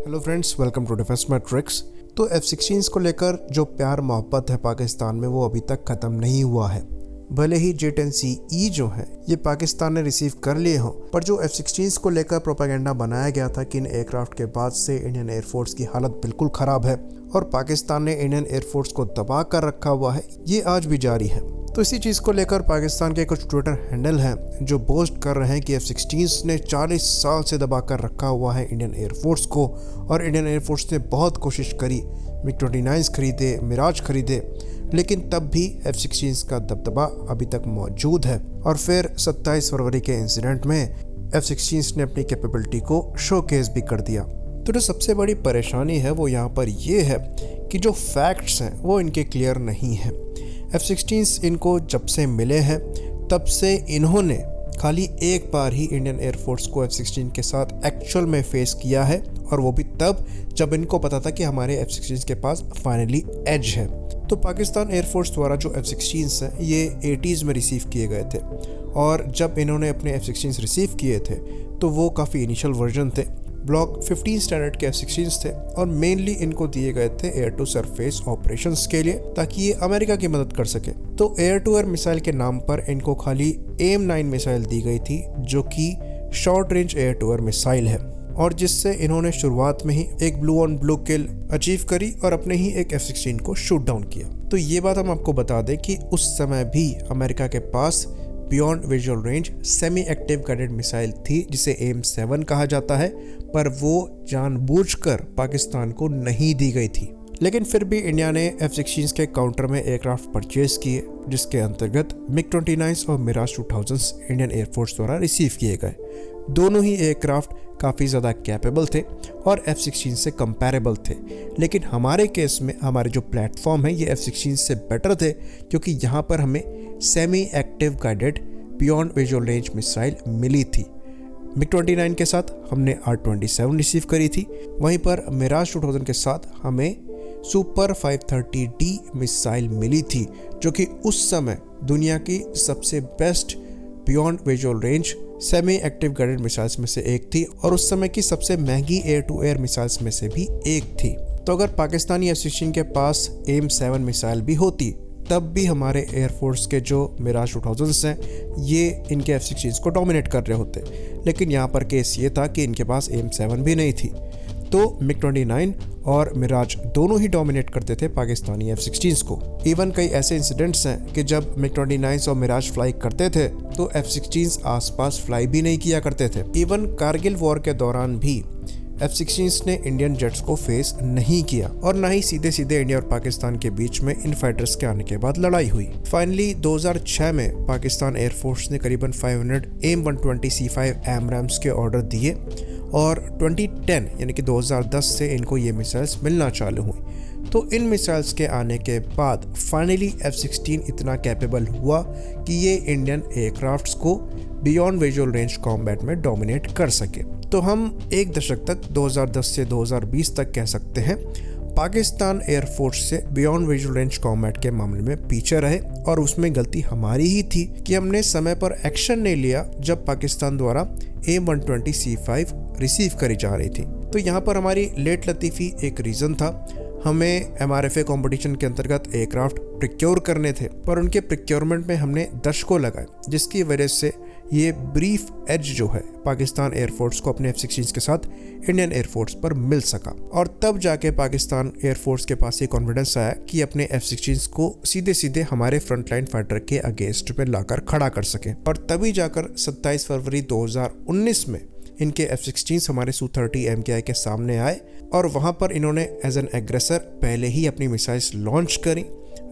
Hello friends, welcome to defence matrix. तो F-16 को लेकर जो प्यार मोहब्बत है पाकिस्तान में वो अभी तक ख़त्म नहीं हुआ है। भले ही J-10C जो है ये पाकिस्तान ने रिसीव कर लिए हों, पर जो F-16 को लेकर प्रोपेगेंडा बनाया गया था कि इन एयरक्राफ्ट के बाद से इंडियन एयरफोर्स की हालत बिल्कुल ख़राब है और पाकिस्तान ने इंडियन एयरफोर्स को दबा कर रखा हुआ है, ये आज भी जारी है। तो इसी चीज़ को लेकर पाकिस्तान के कुछ ट्विटर हैंडल हैं जो बोस्ट कर रहे हैं कि F-16 ने 40 साल से दबा कर रखा हुआ है इंडियन एयरफोर्स को और इंडियन एयरफोर्स ने बहुत कोशिश करी, MiG-29 खरीदे, मिराज खरीदे, लेकिन तब भी F-16 का दबदबा अभी तक मौजूद है। और फिर 27 फरवरी के इंसिडेंट में F-16 ने अपनी कैपेबिलिटी को शोकेस भी कर दिया। तो जो सबसे बड़ी परेशानी है वो यहाँ पर ये है कि जो फैक्ट्स हैं वो इनके क्लियर नहीं हैं। F-16 इनको जब से मिले हैं तब से इन्होंने खाली एक बार ही इंडियन एयरफोर्स को F-16 के साथ एक्चुअल में फेस किया है, और वो भी तब जब इनको पता था कि हमारे F-16 के पास फाइनली एज है। तो पाकिस्तान एयरफोर्स द्वारा जो F-16 हैं ये 80s में रिसीव किए गए थे, और जब इन्होंने अपने F-16 रिसीव किए थे तो वो काफ़ी इनिशियल वर्जन थे, ब्लॉक 15 स्टैंडर्ड के F-16 थे, और मेनली इनको दिए गए थे एयर टू सरफेस ऑपरेशंस के लिए ताकि ये अमेरिका की मदद कर सके। तो एयर टू एयर मिसाइल के नाम पर इनको खाली AIM-9 मिसाइल दी गई थी जो कि short range air to air missile है, और जिससे इन्होंने शुरुआत में ही एक blue on blue kill achieve करी और अपने ही एक F-16 को शूट डाउन किया। तो ये बात हम आपको बता दें कि उस समय भी अमेरिका के पास beyond visual range semi active guided missile थी जिसे AIM-7 कहा जाता है, पर वो जानबूझकर पाकिस्तान को नहीं दी गई थी। लेकिन फिर भी इंडिया ने F-16 के काउंटर में एयरक्राफ्ट परचेज किए, जिसके अंतर्गत MiG-29 और मिराज 2000 इंडियन एयरफोर्स द्वारा रिसीव किए गए। दोनों ही एयरक्राफ्ट काफ़ी ज़्यादा कैपेबल थे और F-16 से कंपैरेबल थे, लेकिन हमारे केस में हमारे जो प्लेटफॉर्म है ये F-16 से बेटर थे, क्योंकि यहाँ पर हमें semi active guided beyond visual range missile मिली थी। MiG-29 के साथ हमने R-27 रिसीव करी थी, वहीं पर मिराज 2000 के साथ हमें सुपर 530D मिसाइल मिली थी, जो कि उस समय दुनिया की सबसे best beyond visual range semi active guided missiles में से एक थी, और उस समय की सबसे महंगी एयर टू एयर मिसाइल्स में से भी एक थी। तो अगर पाकिस्तानी F-16 के पास AIM-7 मिसाइल भी होती तब भी हमारे एयरफोर्स के जो मिराज 2000 हैं ये इनके F-16 को डोमिनेट कर रहे होते, लेकिन यहाँ पर केस ये था कि इनके पास AIM-7 भी नहीं थी। तो MiG-29 और मिराज दोनों ही डोमिनेट करते थे पाकिस्तानी F-16 को। इवन कई ऐसे इंसिडेंट्स हैं कि जब MiG-29 और मिराज फ्लाई करते थे तो F-16 आसपास फ्लाई भी नहीं किया करते थे। इवन कारगिल वॉर के दौरान भी F-16 ने इंडियन जेट्स को फेस नहीं किया, और ना ही सीधे सीधे इंडिया और पाकिस्तान के बीच में इन फाइटर्स के आने के बाद लड़ाई हुई। फाइनली 2006 में पाकिस्तान एयरफोर्स ने करीबन 500 AIM-120C5 AMRAAMs के ऑर्डर दिए, और 2010 यानी कि 2010 से इनको ये मिसाइल्स मिलना चालू हुई। तो इन मिसाइल्स के आने के बाद फाइनली F-16 इतना कैपेबल हुआ कि ये इंडियन एयरक्राफ्ट्स को बियॉन्ड विजुअल रेंज कॉम्बैट में डोमिनेट कर सके। तो हम एक दशक तक 2010 से 2020 तक कह सकते हैं पाकिस्तान एयरफोर्स से बियॉन्ड विजुअल रेंज कॉम्बैट के मामले में पीछे रहे, और उसमें गलती हमारी ही थी कि हमने समय पर एक्शन नहीं लिया जब पाकिस्तान द्वारा AIM-120C5 रिसीव करी जा रही थी। तो यहाँ पर हमारी लेट लतीफ़ी एक रीज़न था। हमें MRFA कंपटीशन के अंतर्गत एयरक्राफ्ट प्रिक्योर करने थे, पर उनके प्रिक्योरमेंट में हमने दशकों लगाए, जिसकी वजह से ये ब्रीफ एज जो है पाकिस्तान एयरफोर्स को अपने F-16 के साथ इंडियन एयरफोर्स पर मिल सका, और तब जाके पाकिस्तान एयरफोर्स के पास ये कॉन्फिडेंस आया कि अपने F-16 को सीधे सीधे हमारे फ्रंटलाइन फाइटर के अगेंस्ट में लाकर खड़ा कर सके। और तभी जाकर 27 फरवरी 2019 में इनके F-16 हमारे Su-30 MKI के सामने आए, और वहाँ पर इन्होंने एज एन एग्रेसर पहले ही अपनी मिसाइल्स लॉन्च करी,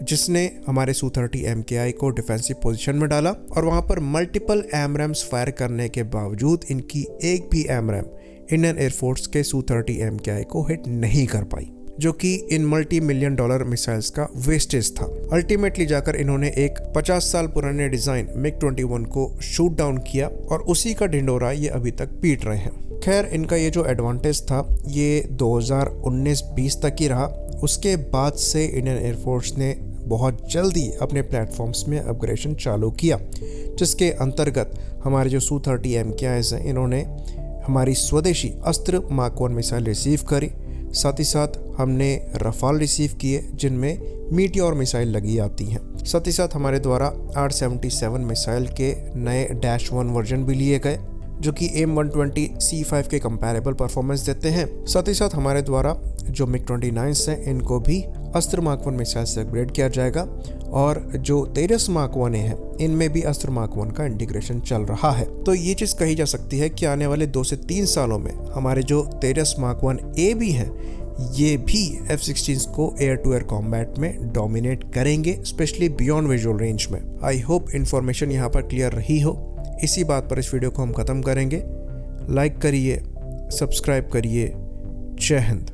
जिसने हमारे Su-30 MKI को डिफेंसिव पोजीशन में डाला, और वहाँ पर मल्टीपल AMRAAMs फायर करने के बावजूद इनकी एक भी AMRAAM इंडियन एयरफोर्स के Su-30 MKI को हिट नहीं कर पाई, जो कि इन $multi-million मिसाइल्स का वेस्टेज था। अल्टीमेटली जाकर इन्होंने एक 50 साल पुराने डिज़ाइन MiG-21 को शूट डाउन किया, और उसी का ढिंडोरा ये अभी तक पीट रहे हैं। खैर, इनका ये जो एडवांटेज था ये 2019-20 तक ही रहा। उसके बाद से इंडियन एयरफोर्स ने बहुत जल्दी अपने प्लेटफॉर्म्स में अपग्रेडेशन चालू किया, जिसके अंतर्गत हमारे जो Su-30 MKIs हैं इन्होंने हमारी स्वदेशी अस्त्र मार्क 1 मिसाइल रिसीव करी। साथ ही साथ हमने रफाल रिसीव किए जिनमें मीटियोर मिसाइल लगी आती हैं। साथ ही साथ हमारे द्वारा R-77 मिसाइल के नए -1 वर्जन भी लिए गए जो कि AIM-120C5 के कंपैरेबल परफॉर्मेंस देते हैं। साथ ही साथ हमारे द्वारा जो MiG-29 हैं इनको भी अस्त्र मार्क 1 मिसाइल से अपग्रेड किया जाएगा और जो तेजस मार्क 1 हैं इनमें भी अस्त्र मार्क 1 का इंटीग्रेशन चल रहा है। तो ये चीज़ कही जा सकती है कि आने वाले 2 से 3 सालों में हमारे जो तेजस मार्क 1A भी हैं ये भी F-16 को एयर टू एयर कॉम्बैट में डोमिनेट करेंगे, स्पेशली बियॉन्ड विजुअल रेंज में। आई होप इन्फॉर्मेशन यहाँ पर क्लियर रही हो। इसी बात पर इस वीडियो को हम ख़त्म करेंगे। लाइक करिए, सब्सक्राइब करिए। जय हिंद।